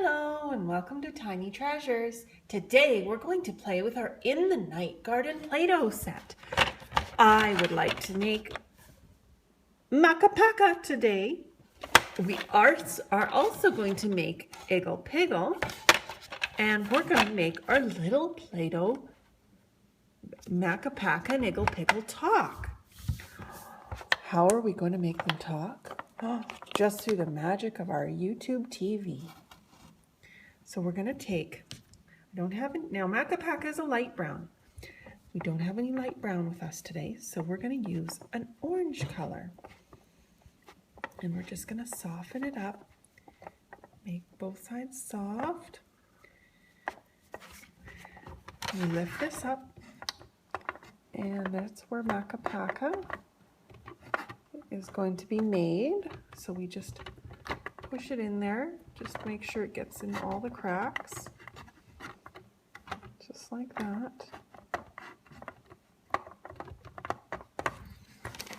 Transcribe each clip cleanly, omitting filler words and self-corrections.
Hello and welcome to Tiny Treasures. Today we're going to play with our In the Night Garden Play-Doh set. I would like to make Makka Pakka today. We are also going to make Iggle Piggle, and we're going to make our little Play-Doh Makka Pakka and Iggle Piggle talk. How are we going to make them talk? Just through the magic of our YouTube TV. So we're going to take, now Makka Pakka is a light brown. We don't have any light brown with us today, so we're going to use an orange color. And we're just going to soften it up, make both sides soft. We lift this up, and that's where Makka Pakka is going to be made. So we just push it in there, just make sure it gets in all the cracks, just like that.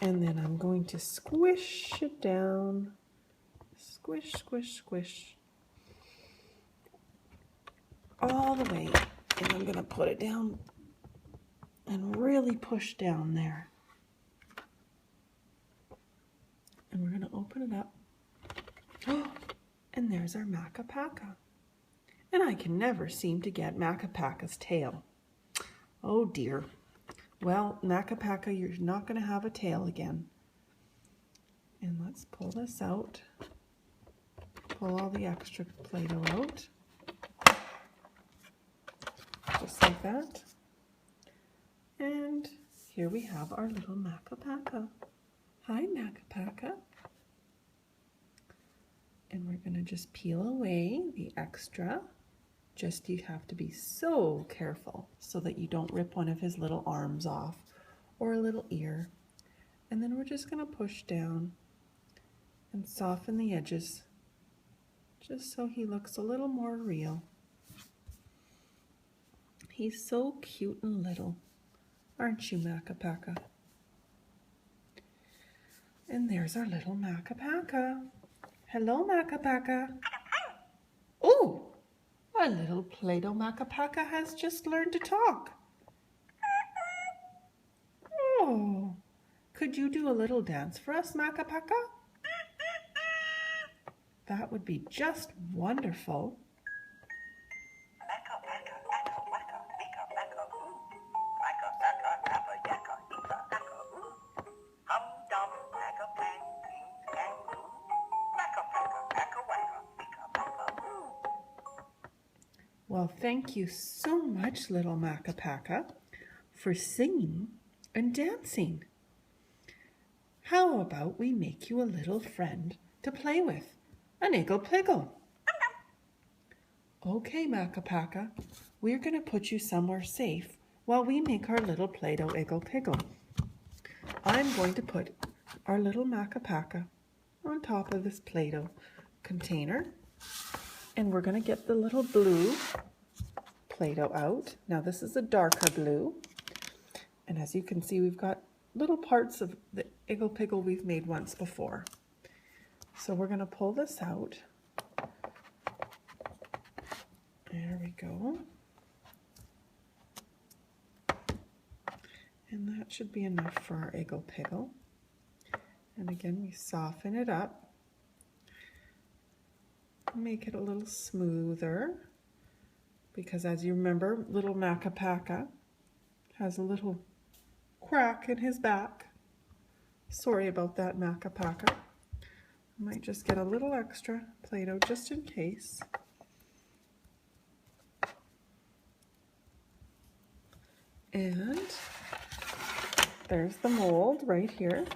And then I'm going to squish it down, squish, squish, squish, all the way. And I'm going to put it down and really push down there. And we're going to open it up. And there's our Makka Pakka. And I can never seem to get Makka Pakka's tail. Oh dear. Well, Makka Pakka, you're not going to have a tail again. And let's pull this out. Pull all the extra Play-Doh out. Just like that. And here we have our little Makka Pakka. Hi, Makka Pakka. And we're going to just peel away the extra. Just you have to be so careful so that you don't rip one of his little arms off or a little ear. And then we're just going to push down and soften the edges just so he looks a little more real. He's so cute and little, aren't you, Makka Pakka? And there's our little Makka Pakka. Hello, Makka Pakka. Oh! Our little Play-Doh Makka Pakka has just learned to talk. Oh, could you do a little dance for us, Makka Pakka? That would be just wonderful. Well, thank you so much, little Makka Pakka, for singing and dancing. How about we make you a little friend to play with, an Iggle Piggle? Okay, Makka Pakka, we're going to put you somewhere safe while we make our little Play-Doh Iggle Piggle. I'm going to put our little Makka Pakka on top of this Play-Doh container. And we're going to get the little blue Play-Doh out. Now this is a darker blue. And as you can see, we've got little parts of the Iggle Piggle we've made once before. So we're going to pull this out. There we go. And that should be enough for our Iggle Piggle. And again, we soften it up. Make it a little smoother, because as you remember, little Makka Pakka has a little crack in his back. Sorry about that, Makka Pakka. I might just get a little extra Play-Doh just in case. And there's the mold right here.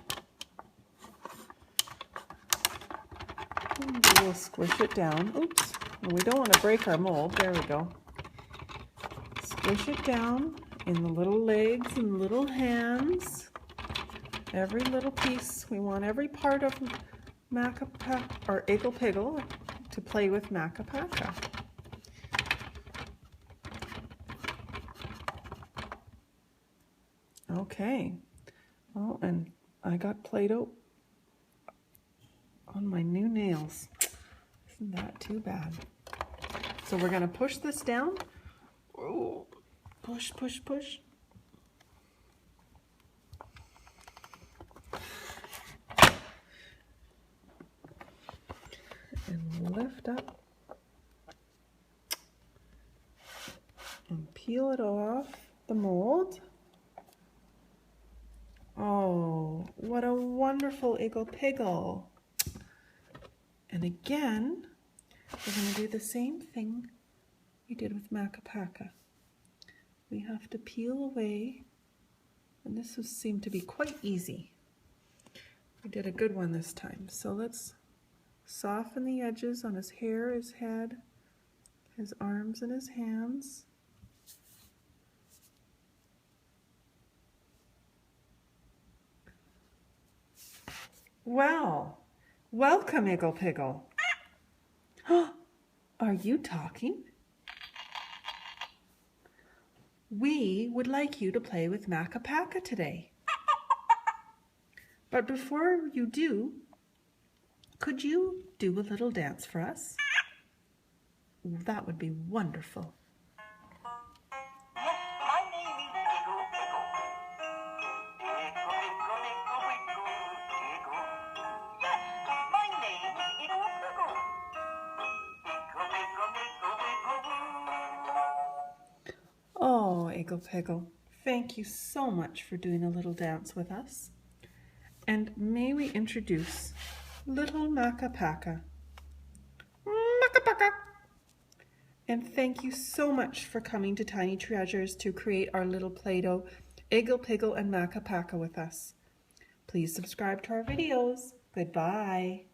We'll squish it down. Oops, we don't want to break our mold. There we go. Squish it down in the little legs and little hands. Every little piece. We want every part of Makka Pakka or Iggle Piggle to play with Makka Pakka. Okay. Oh, and I got Play-Doh on my new nails. Isn't that too bad? So we're going to push this down. Oh, push, push, push. And lift up. And peel it off the mold. Oh, what a wonderful Iggle Piggle. And again, we're going to do the same thing we did with Makka Pakka. We have to peel away, and this seemed to be quite easy. We did a good one this time. So let's soften the edges on his hair, his head, his arms, and his hands. Well, welcome, Iggle Piggle. Are you talking? We would like you to play with Makka Pakka today. But before you do, could you do a little dance for us? That would be wonderful. My name is Iggle Piggle. Iggle, Iggle, Iggle, Iggle, Iggle. Yes, my name is Iggle Piggle. Iggle, Iggle, Iggle, Iggle. Oh, Iggle Piggle, thank you so much for doing a little dance with us. And may we introduce little Makka Pakka. Makka Pakka! And thank you so much for coming to Tiny Treasures to create our little Play-Doh, Iggle Piggle and Makka Pakka with us. Please subscribe to our videos. Goodbye.